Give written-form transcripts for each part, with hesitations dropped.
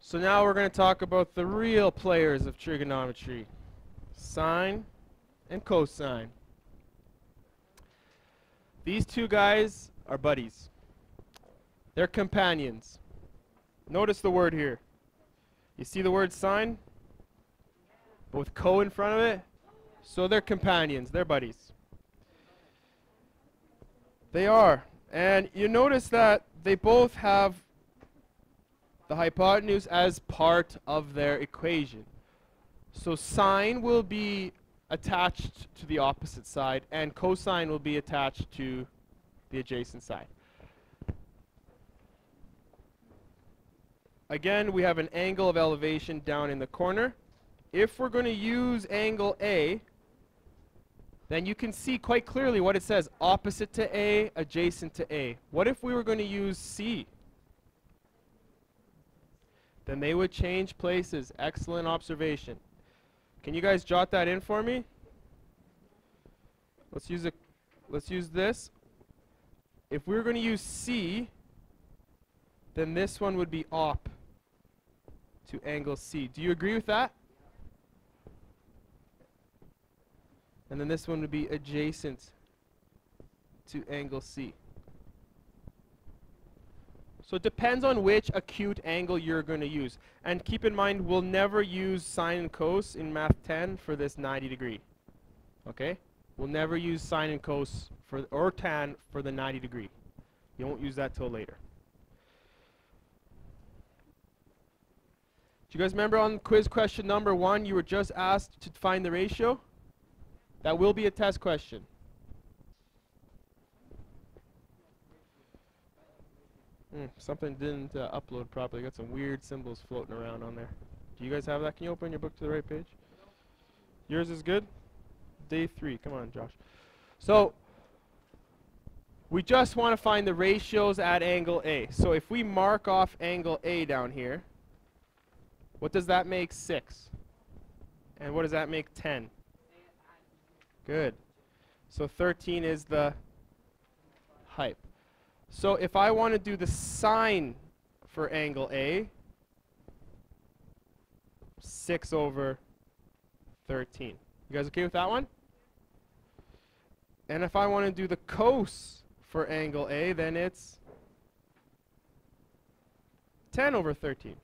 So now we're going to talk about the real players of trigonometry, sine and cosine. These two guys are buddies. They're companions. Notice the word here. You see the word sine? But with co in front of it? So they're companions. They're buddies. They are. And you notice that they both have the hypotenuse as part of their equation. So sine will be attached to the opposite side, and cosine will be attached to the adjacent side. Again, we have an angle of elevation down in the corner. If we're going to use angle A, then you can see quite clearly what it says, opposite to A, adjacent to A. What if we were going to use C? Then they would change places. Excellent observation. Can you guys jot that in for me? Let's use this. If we were going to use C, then this one would be op to angle C. Do you agree with that? And then this one would be adjacent to angle C. So it depends on which acute angle you're going to use. And keep in mind, we'll never use sine and cos in Math 10 for this 90 degree. Okay? We'll never use sine and cos or tan for the 90 degree. You won't use that till later. Do you guys remember on quiz question number 1, you were just asked to find the ratio? That will be a test question. Something didn't upload properly. Got some weird symbols floating around on there. Do you guys have that? Can you open your book to the right page? Yours is good? Day 3. Come on, Josh. So we just want to find the ratios at angle A. So if we mark off angle A down here, what does that make? 6. And what does that make? 10. Good. So 13 is the height. So if I want to do the sine for angle A, 6 over 13. You guys okay with that one? And if I want to do the cos for angle A, then it's 10 over 13.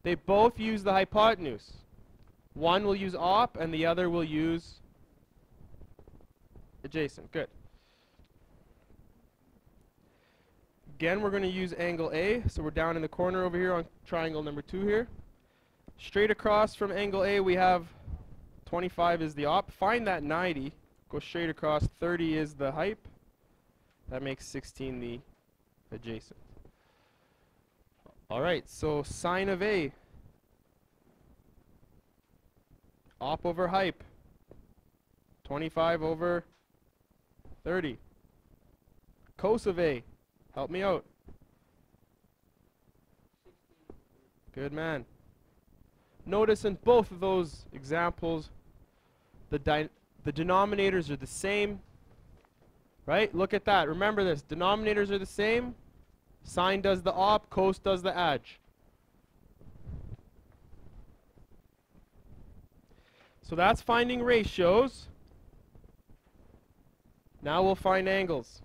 They both use the hypotenuse. One will use op, and the other will use adjacent. Good. Again, we're going to use angle A, so we're down in the corner over here on triangle number 2 here. Straight across from angle A, we have 25 is the op. Find that 90. Go straight across. 30 is the height. That makes 16 the adjacent. All right, so sine of A. Op over height. 25 over 30. Cos of A. Help me out. Good man. Notice in both of those examples, the denominators are the same. Right? Look at that. Remember this. Denominators are the same. Sine does the op, cos does the adj. So that's finding ratios. Now we'll find angles.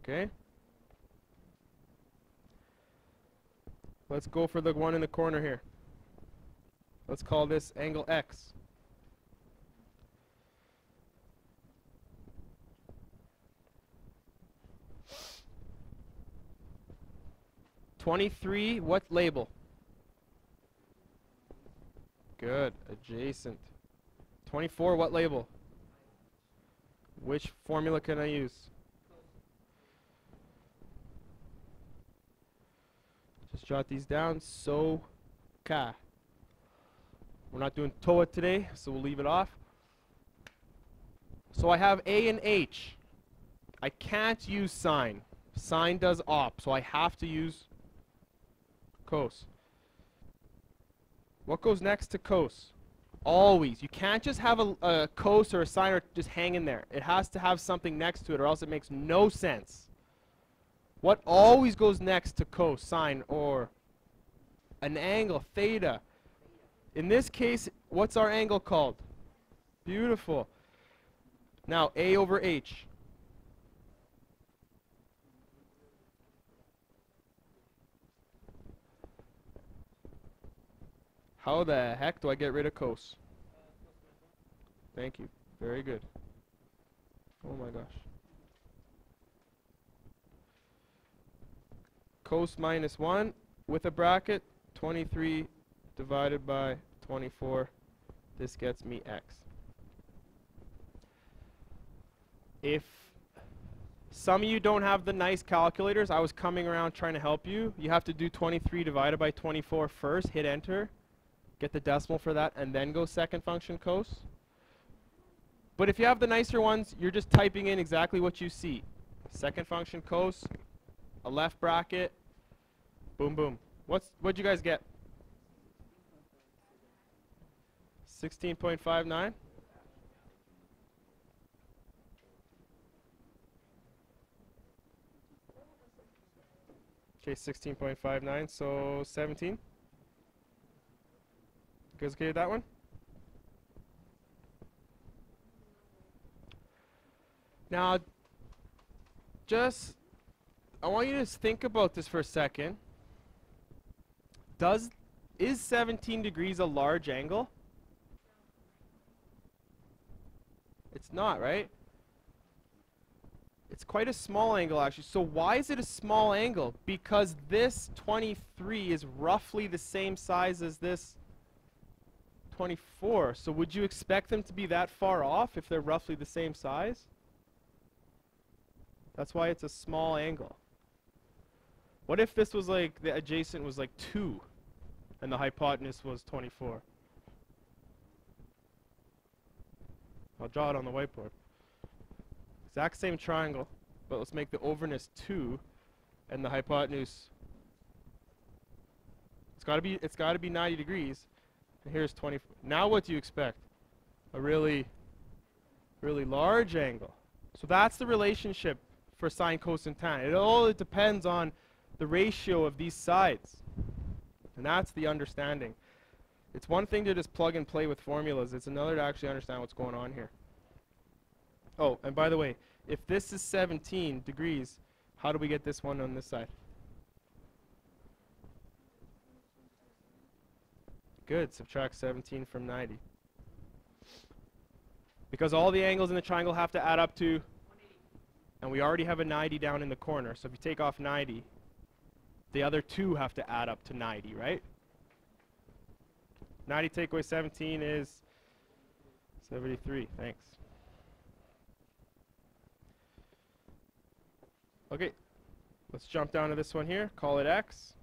Okay? Let's go for the one in the corner here. Let's call this angle X. (23) what label? Good. Adjacent. 24 what label? Which formula can I use? Just jot these down. So, ka. We're not doing TOA today, so we'll leave it off. So I have A and H. I can't use sine. Sine does op, so I have to use cos. What goes next to cos? Always. You can't just have a cos or a sine or just hang in there. It has to have something next to it, or else it makes no sense. What always goes next to cos, sine, or An angle, theta. In this case, what's our angle called? Beautiful. Now, A over H. How the heck do I get rid of cos? Thank you. Very good. Oh my gosh. Cos minus 1 with a bracket, 23 divided by 24. This gets me x. If some of you don't have the nice calculators, I was coming around trying to help you. You have to do 23 divided by 24 first, hit enter, get the decimal for that, and then go second function cos. But if you have the nicer ones, you're just typing in exactly what you see. Second function cos, a left bracket, boom, boom. What'd you guys get? 16.59? Okay, 16.59, so 17. You guys okay with that one? Now, I want you to think about this for a second. Is 17 degrees a large angle? It's not, right? It's quite a small angle, actually. So why is it a small angle? Because this 23 is roughly the same size as this 24. So would you expect them to be that far off if they're roughly the same size? That's why it's a small angle. What if this was like, the adjacent was like 2 and the hypotenuse was 24? I'll draw it on the whiteboard. Exact same triangle, but let's make the overness 2 and the hypotenuse. It's got to be 90 degrees. And here's 20. Now what do you expect? A really large angle. So that's the relationship for sine, cos, and tan. It depends on the ratio of these sides. And that's the understanding. It's one thing to just plug and play with formulas. It's another to actually understand what's going on here. Oh, and by the way, if this is 17 degrees, how do we get this one on this side? Good. Subtract 17 from 90. Because all the angles in the triangle have to add up to, and we already have a 90 down in the corner. So if you take off 90, the other two have to add up to 90, right? 90 take away 17 is 73. Thanks. Okay, let's jump down to this one here. Call it x.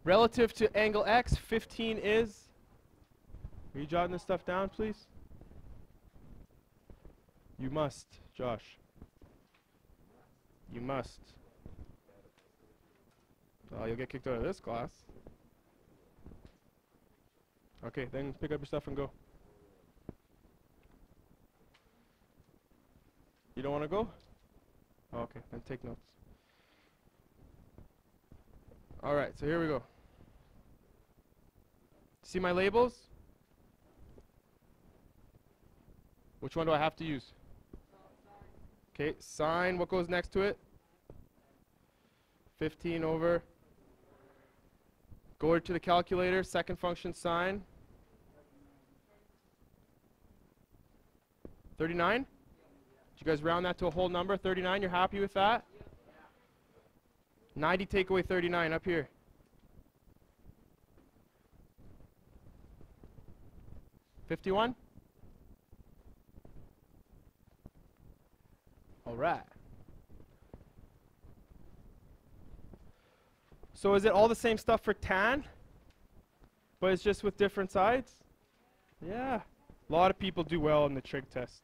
Relative to angle x, 15 is? Are you jotting this stuff down, please? You must, Josh. You must. Oh, you'll get kicked out of this class. Okay, then pick up your stuff and go. You don't want to go? Oh, okay, then take notes. All right, so here we go. See my labels? Which one do I have to use? Okay, sine, what goes next to it? 15 over. Go over to the calculator, second function sine. 39? Did you guys round that to a whole number? 39, you're happy with that? 90 take away 39 up here. $51? All right. So is it all the same stuff for tan? But it's just with different sides? Yeah. A lot of people do well in the trig test.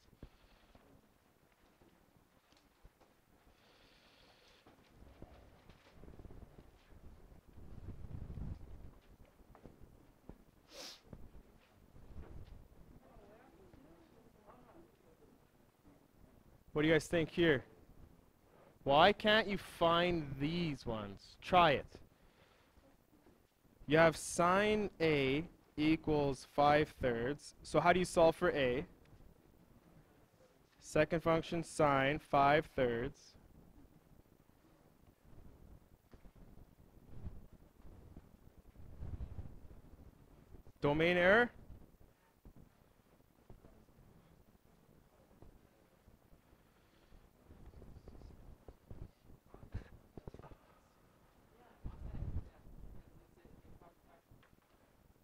What do you guys think here? Why can't you find these ones? Try it. You have sine A equals 5/3. So how do you solve for A? Second function sine 5/3. Domain error?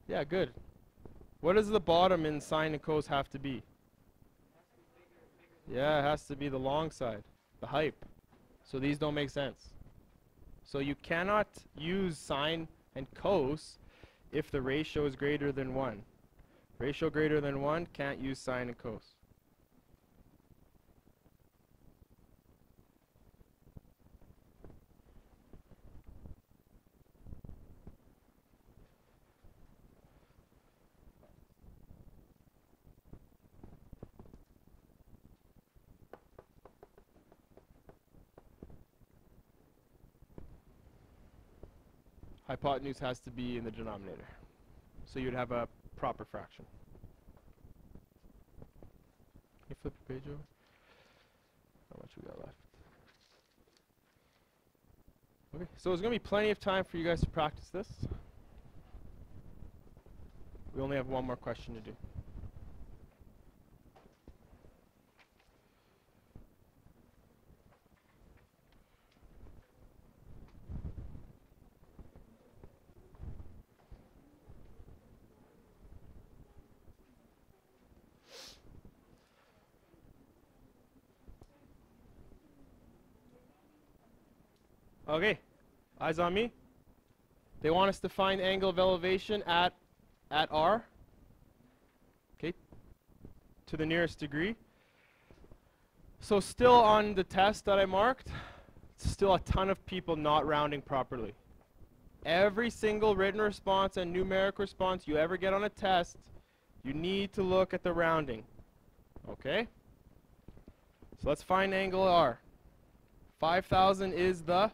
Yeah, good. What does the bottom in sine and cos have to be? Yeah, it has to be the long side, the hype. So these don't make sense. So you cannot use sine and cos if the ratio is greater than 1. Ratio greater than 1, can't use sine and cos. Hypotenuse has to be in the denominator. So you'd have a proper fraction. Can you flip the page over? How much we got left? Okay, so there's going to be plenty of time for you guys to practice this. We only have one more question to do. Okay, eyes on me. They want us to find angle of elevation at R, okay, to the nearest degree. So still on the test that I marked, still a ton of people not rounding properly. Every single written response and numeric response you ever get on a test, you need to look at the rounding, okay? So let's find angle R. 5,000 is the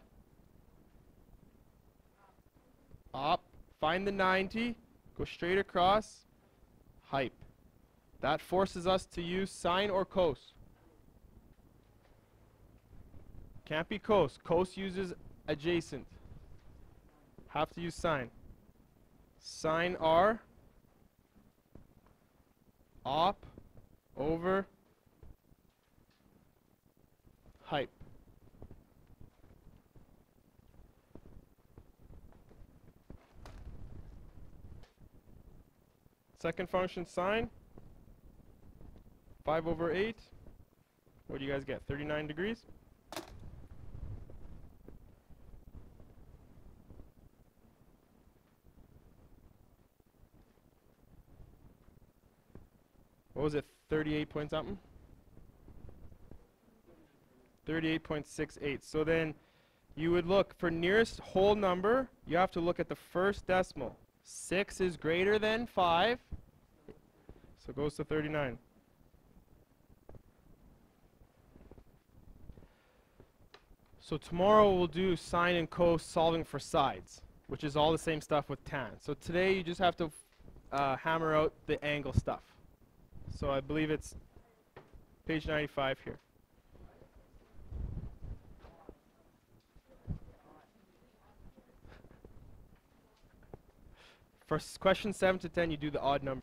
op. Find the 90. Go straight across. Hype. That forces us to use sine or cos. Can't be cos. Cos uses adjacent. Have to use sine. Sine R. Op over hype. Second function sine, 5/8. What do you guys get? 39 degrees? What was it? 38 point something? 38.68. So then you would look for nearest whole number, you have to look at the first decimal. 6 is greater than 5, so it goes to 39. So tomorrow we'll do sine and cos solving for sides, which is all the same stuff with tan. So today you just have to hammer out the angle stuff. So I believe it's page 95 here. For question 7 to 10, you do the odd number.